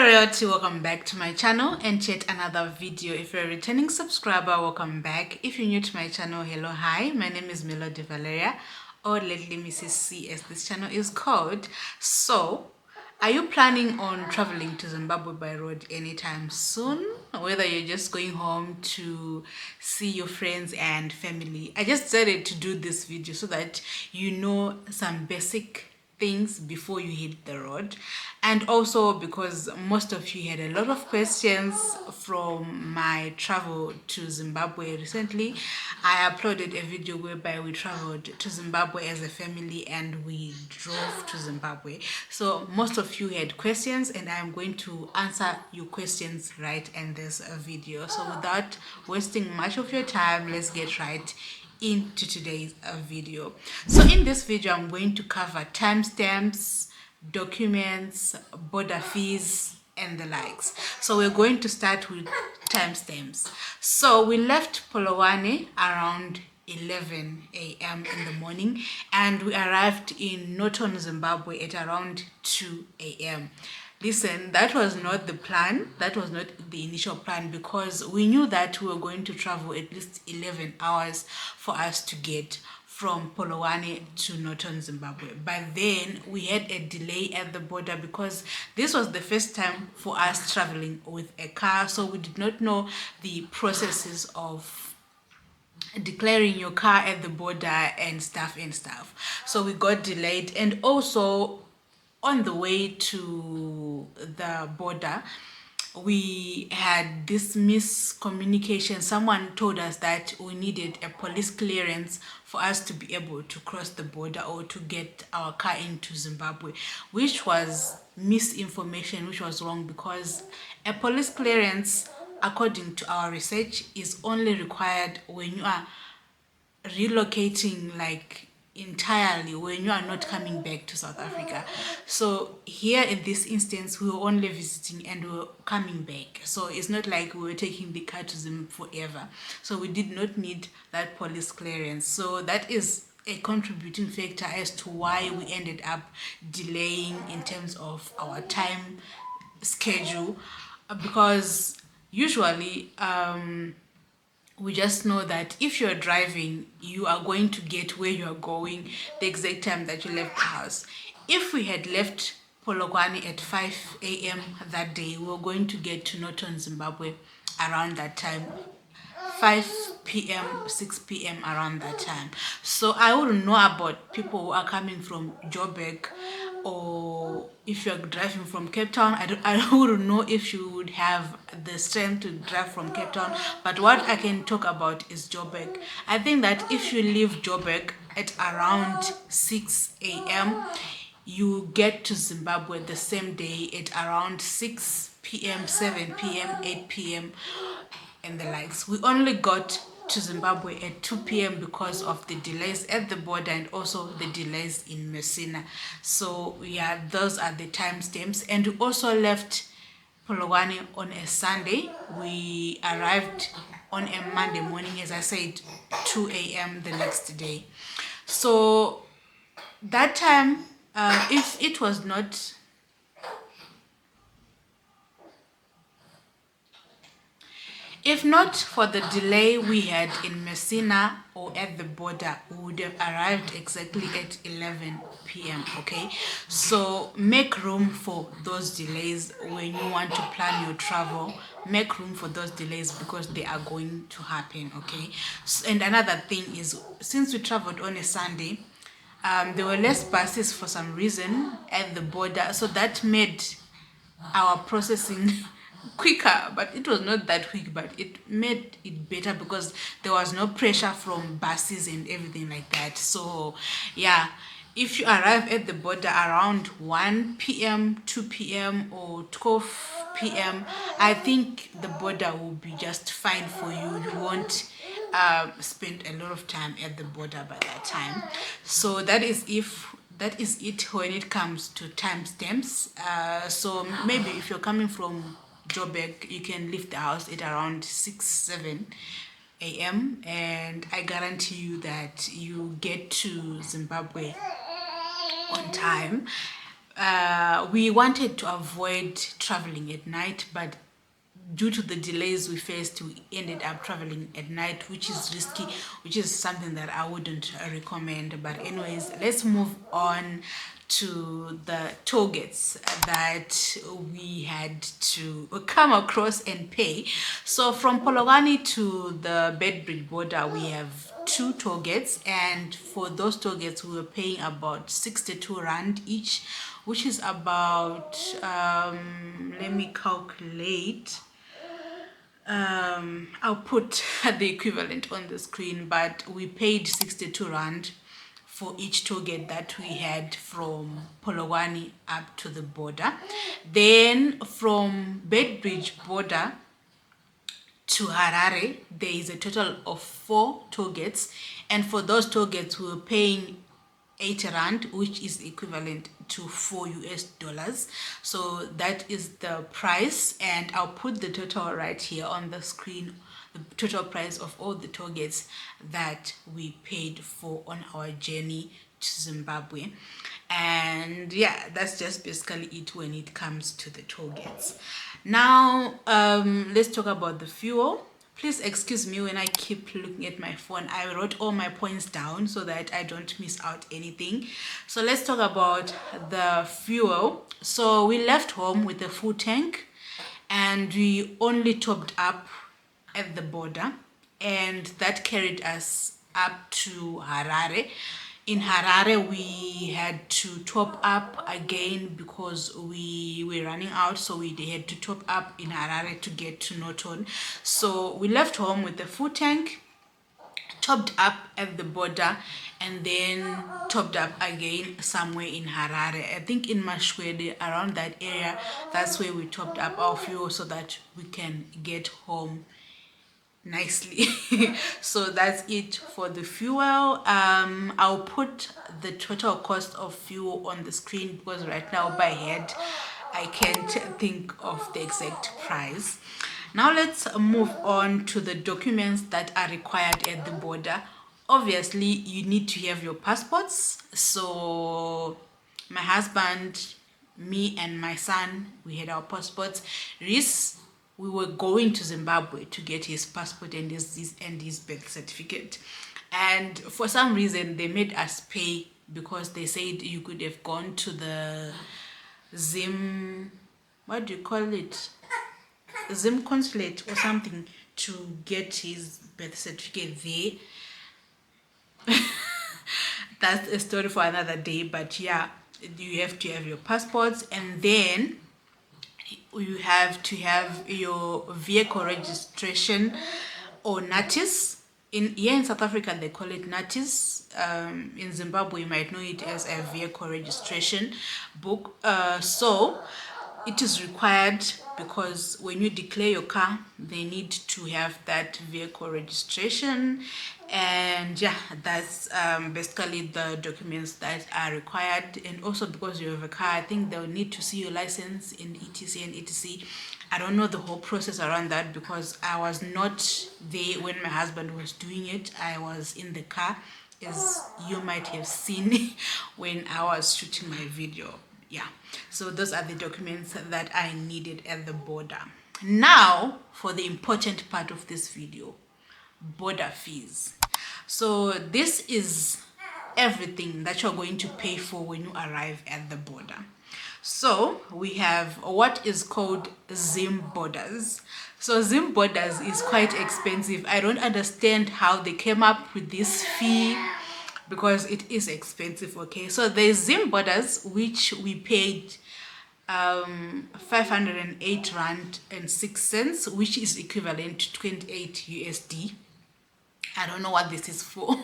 Royalty, welcome back to my channel and yet another video. If you're a returning subscriber, welcome back. If you're new to my channel, hello, hi, my name is Melody Valeria, or lately Mrs. C as this channel is called. So are you planning on traveling to Zimbabwe by road anytime soon? Whether you're just going home to see your friends and family, I just decided to do this video so that you know some basic things before you hit the road, and also because most of you had a lot of questions from my travel to Zimbabwe recently. I uploaded a video whereby we traveled to Zimbabwe as a family and we drove to Zimbabwe. So most of you had questions and I'm going to answer your questions right in this video. So without wasting much of your time, let's get right into today's video. So in this video I'm going to cover timestamps, documents, border fees and the likes. So we're going to start with timestamps. So we left Polokwane around 11 a.m. in the morning and we arrived in Norton, Zimbabwe at around 2 a.m. Listen, that was not the plan. That was not the initial plan because we knew that we were going to travel at least 11 hours for us to get from Polokwane to Norton, Zimbabwe. But then we had a delay at the border because this was the first time for us traveling with a car. So we did not know the processes of declaring your car at the border and stuff. So we got delayed, and also on the way to the border we had this miscommunication. Someone told us that we needed a police clearance for us to be able to cross the border or to get our car into Zimbabwe, which was misinformation, which was wrong, because a police clearance, according to our research, is only required when you are relocating, like entirely, when you are not coming back to South Africa. So here in this instance we were only visiting and we were coming back, so it's not like we were taking the car to them forever, so we did not need that police clearance. So that is a contributing factor as to why we ended up delaying in terms of our time schedule, because usually we just know that if you're driving, you are going to get where you are going the exact time that you left the house. If we had left Polokwane at 5 a.m. that day, we were going to get to Norton, Zimbabwe around that time, 5 p.m., 6 p.m. around that time. So I wouldn't know about people who are coming from Joburg, or if you're driving from Cape Town. I wouldn't know if you would have the strength to drive from Cape Town. But what I can talk about is Joburg. I think that if you leave Joburg at around 6 a.m., you get to Zimbabwe the same day at around 6 p.m., 7 p.m., 8 p.m. and the likes. We only got to Zimbabwe at 2 p.m. because of the delays at the border and also the delays in Messina. So yeah, those are the timestamps. And we also left Polokwane on a Sunday. We arrived on a Monday morning, as I said, 2 a.m. the next day. So that time, if it was not if not for the delay we had in Messina or at the border, we would have arrived exactly at 11 p.m. Okay, so make room for those delays when you want to plan your travel. Make room for those delays because they are going to happen. Okay, and another thing is, since we traveled on a Sunday, there were less buses for some reason at the border, so that made our processing quicker. But it was not that quick, but it made it better because there was no pressure from buses and everything like that. So yeah, if you arrive at the border around 1 p.m., 2 p.m. or 12 p.m., I think the border will be just fine for you. You won't spend a lot of time at the border by that time. So that is it when it comes to timestamps. So maybe if you're coming from Joburg, you can leave the house at around 6, 7 a.m. and I guarantee you that you get to Zimbabwe on time. we wanted to avoid traveling at night, but due to the delays we faced, we ended up traveling at night, which is risky, which is something that I wouldn't recommend. But anyways, let's move on to the toll gates that we had to come across and pay. So from Polokwane to the Beitbridge border, we have 2 toll gates, and for those toll gates we were paying about 62 rand each, which is about let me calculate. I'll put the equivalent on the screen, but we paid 62 rand for each toll gate that we had from Polokwane up to the border. Then from Beitbridge border to Harare, there is a total of 4 toll gates, and for those toll gates we were paying 80 rand, which is equivalent to $4. So that is the price, and I'll put the total right here on the screen, the total price of all the toll gates that we paid for on our journey to Zimbabwe. And yeah, that's just basically it when it comes to the toll gates. Now let's talk about the fuel. Please excuse me when I keep looking at my phone. I wrote all my points down so that I don't miss out anything. So let's talk about the fuel. So we left home with a full tank, and we only topped up at the border, and that carried us up to Harare. In Harare, we had to top up again because we were running out, so we had to top up in Harare to get to Norton. So we left home with a full tank, topped up at the border, and then topped up again somewhere in Harare. I think in Mashwede, around that area, that's where we topped up our fuel so that we can get home nicely. So that's it for the fuel. I'll put the total cost of fuel on the screen because right now by head I can't think of the exact price. Now let's move on to the documents that are required at the border. Obviously you need to have your passports. So my husband, me and my son, we had our passports. Reese, we were going to Zimbabwe to get his passport and his birth certificate, and for some reason they made us pay because they said you could have gone to the what do you call it, Zim consulate or something to get his birth certificate there. That's a story for another day, but yeah, you have to have your passports, and then you have to have your vehicle registration or notice. Here in South Africa they call it notice. In Zimbabwe you might know it as a vehicle registration book. So it is required because when you declare your car they need to have that vehicle registration, and yeah, that's basically the documents that are required. And also because you have a car, I think they'll need to see your license in etc and etc. I don't know the whole process around that because I was not there when my husband was doing it. I was in the car, as you might have seen when I was shooting my video. Yeah, so those are the documents that I needed at the border. Now for the important part of this video, border fees. So this is everything that you're going to pay for when you arrive at the border. So we have what is called Zim borders. So Zim borders is quite expensive. I don't understand how they came up with this fee because it is expensive. Okay, so there's Zim borders, which we paid 508 rand and 6 cents, which is equivalent to 28 USD. I don't know what this is for.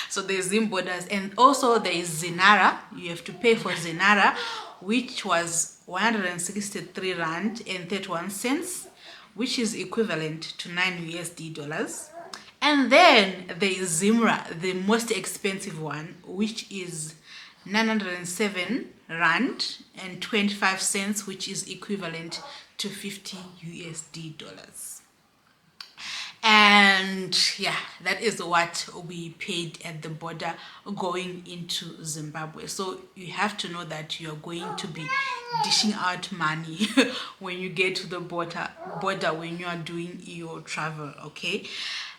So there's Zim borders, and also there is Zinara. You have to pay for Zinara, which was 163 rand and 31 cents, which is equivalent to 9 USD dollars. And then there is Zimra, the most expensive one, which is 907 rand and 25 cents, which is equivalent to 50 USD dollars. And yeah, that is what we paid at the border going into Zimbabwe. So you have to know that you're going to be dishing out money when you get to the border when you are doing your travel, okay?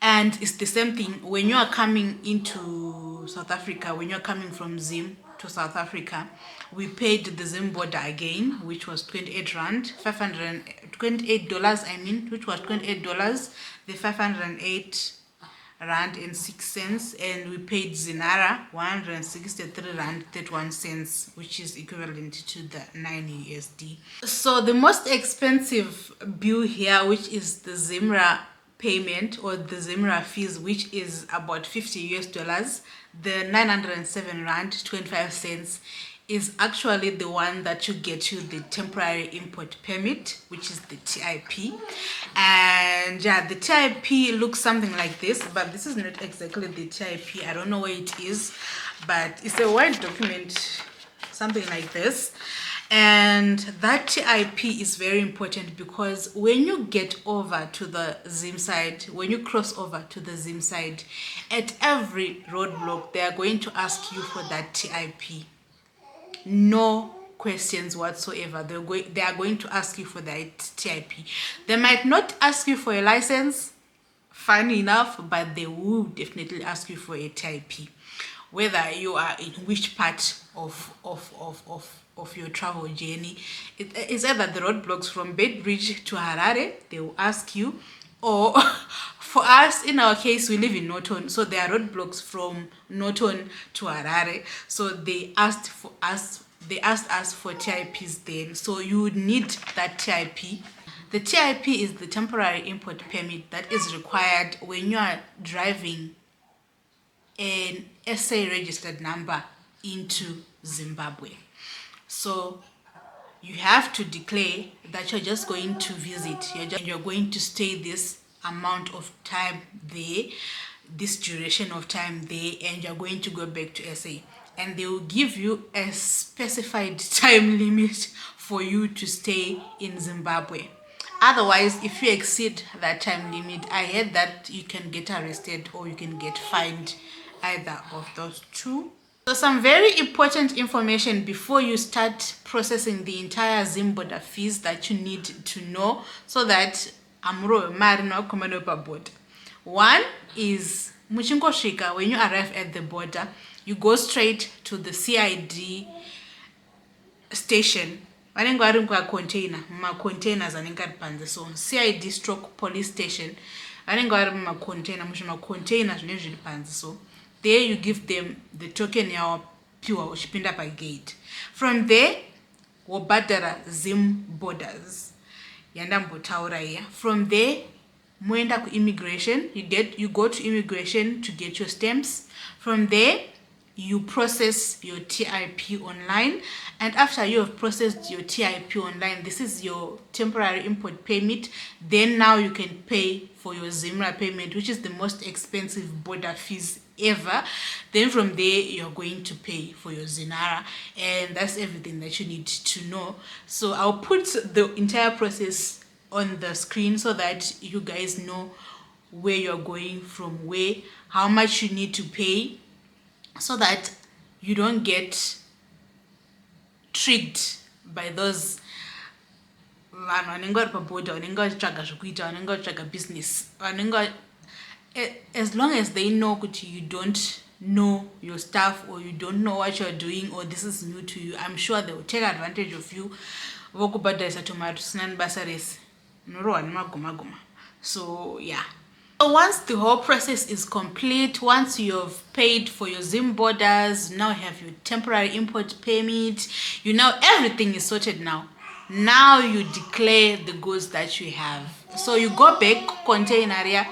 And it's the same thing when you are coming into South Africa. When you're coming from Zim to South Africa, we paid the Zim border again, which was 28 rand, $528, I mean, which was $28, the 508 rand and 6 cents, and we paid Zinara 163 rand 31 cents, which is equivalent to the 9 USD. So the most expensive bill here, which is the Zimra payment or the Zimra fees, which is about 50 US dollars, the 907 rand 25 cents, is actually the one that you get you the temporary import permit, which is the TIP. And yeah, the TIP looks something like this, but this is not exactly the TIP. I don't know where it is, but it's a Word document, something like this. And that TIP is very important because when you get over to the Zim side, when you cross over to the Zim side, at every roadblock they are going to ask you for that TIP. No questions whatsoever. They are going to ask you for that TIP. They might not ask you for a license, funny enough, but they will definitely ask you for a TIP, whether you are in which part of your travel journey. It's either the roadblocks from Beitbridge to Harare, they will ask you, or for us, in our case, we live in Norton, so there are roadblocks from Norton to Harare. So they asked us for TIPs then. So you would need that TIP. The TIP is the temporary import permit that is required when you are driving an SA registered number into Zimbabwe. So you have to declare that you're just going to visit, you're going to stay this amount of time there, this duration of time there, and you're going to go back to SA. And they will give you a specified time limit for you to stay in Zimbabwe. Otherwise, if you exceed that time limit, I heard that you can get arrested or you can get fined, either of those two. So some very important information before you start processing the entire Zim border fees that you need to know so that amuro marino komano pa border. One is muchingosvika, when you arrive at the border, you go straight to the CID station. Vanenge vari mumacontainer, mumacontainers anenge ari panze. So CID stroke police station, vanenge vari mumacontainer, muzvimacontainer zvine zviri panze. So there you give them the token yawapiwa uchipinda pagate. From there wobhadhara Zim borders yandambotaura here. From there moenda ku-immigration, you go to immigration to get your stamps. From there you process your TIP online, and after you have processed your TIP online, this is your temporary import permit. Then now you can pay for your Zimra payment, which is the most expensive border fees ever. Then from there you're going to pay for your Zinara, and that's everything that you need to know. So I'll put the entire process on the screen so that you guys know where you're going from where, how much you need to pay, so that you don't get tricked by those vanhu vanenge vari paboda vanenge vachitsvaga zvokuita, vanenge vachitsvaga business, as long as they know that you don't know your stuff or you don't know what you're doing or this is new to you, I'm sure they will take advantage of you vokubhadharisa tumari tusina nebasa rese, unorohwa nemagomagoma. So yeah. So once the whole process is complete, once you've paid for your Zim borders, you now have your temporary import permit, you know everything is sorted now. Now you declare the goods that you have. So you go back container area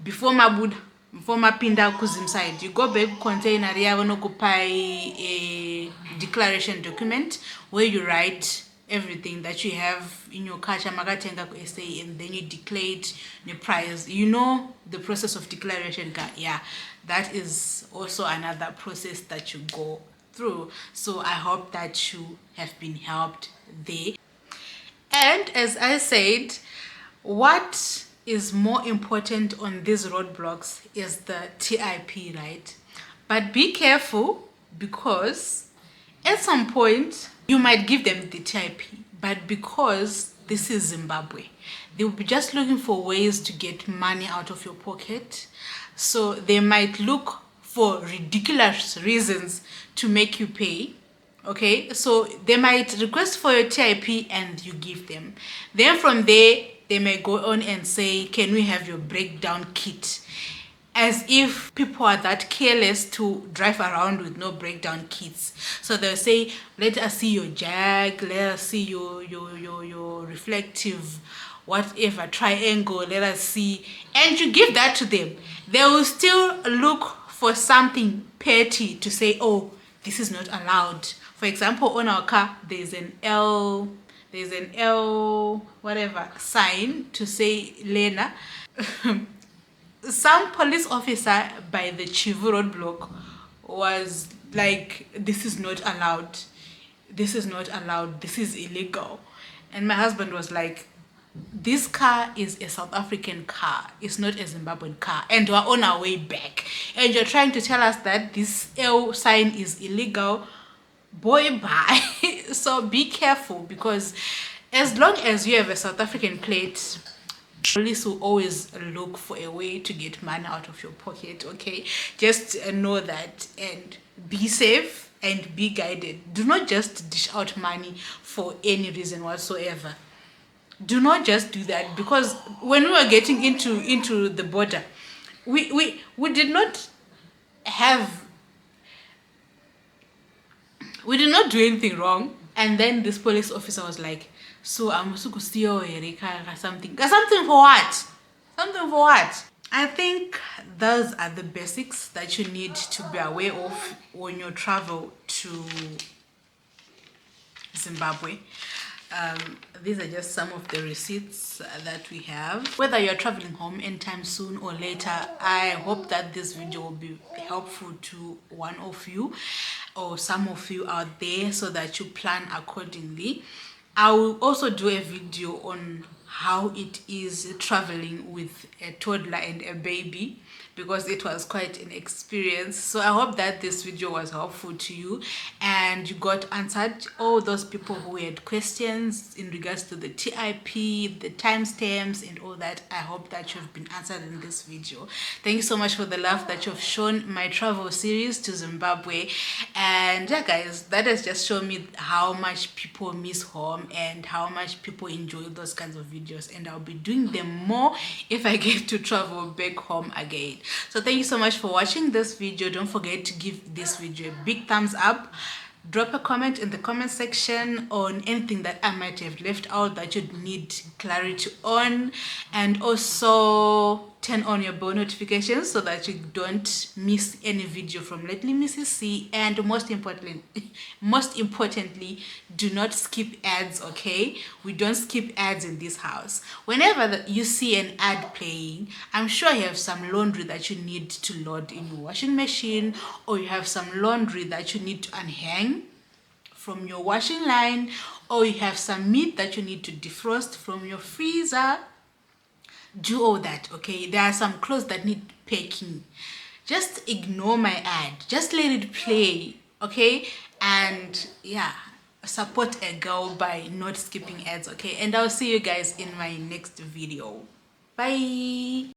before mapinda kuzim side. You go back container area vanokupai a declaration document where you write everything that you have in your kacha makatenga ku SA, and then you declare it the price. You know the process of declaration. Yeah, that is also another process that you go through. So I hope that you have been helped there. And as I said, what is more important on these roadblocks is the TIP, right? But be careful, because at some point you might give them the TIP, but because this is Zimbabwe, they will be just looking for ways to get money out of your pocket. So they might look for ridiculous reasons to make you pay. Okay, so they might request for your TIP and you give them. Then from there, they may go on and say, can we have your breakdown kit? As if people are that careless to drive around with no breakdown kits. So they'll say, let us see your jag, let us see your reflective whatever triangle, let us see, and you give that to them. They will still look for something petty to say, oh, this is not allowed. For example, on our car, there's an L whatever sign to say Lena. Some police officer by the Chivu roadblock was like, this is not allowed, this is not allowed, this is illegal. And my husband was like, this car is a South African car, it's not a Zimbabwean car, and we're on our way back, and you're trying to tell us that this L sign is illegal. Boy, bye. So be careful, because as long as you have a South African plate, police will always look for a way to get money out of your pocket. Okay, just know that, and be safe and be guided. Do not just dish out money for any reason whatsoever. Do not just do that, because when we were getting into the border, we did not have, we did not do anything wrong. And then this police officer was like, so I'm supposed to steal something for what? Something for what? I think those are the basics that you need to be aware of when you travel to Zimbabwe. These are just some of the receipts that we have. Whether you're traveling home anytime soon or later, I hope that this video will be helpful to one of you or some of you out there, so that you plan accordingly. I will also do a video on how it is traveling with a toddler and a baby, because it was quite an experience. So I hope that this video was helpful to you and you got answered all those people who had questions in regards to the TIP, the timestamps and all that. I hope that you've been answered in this video. Thank you so much for the love that you've shown my travel series to Zimbabwe. And yeah guys, that has just shown me how much people miss home and how much people enjoy those kinds of videos, and I'll be doing them more if I get to travel back home again. So thank you so much for watching this video. Don't forget to give this video a big thumbs up. Drop a comment in the comment section on anything that I might have left out that you need clarity on, and also turn on your bell notifications so that you don't miss any video from Lately Mrs. C. And most importantly, do not skip ads. Okay, we don't skip ads in this house. Whenever you see an ad playing, I'm sure you have some laundry that you need to load in your washing machine, or you have some laundry that you need to unhang from your washing line, or you have some meat that you need to defrost from your freezer. Do all that. Okay, there are some clothes that need packing. Just ignore my ad, just let it play. Okay, and yeah, support a girl by not skipping ads. Okay, and I'll see you guys in my next video. Bye.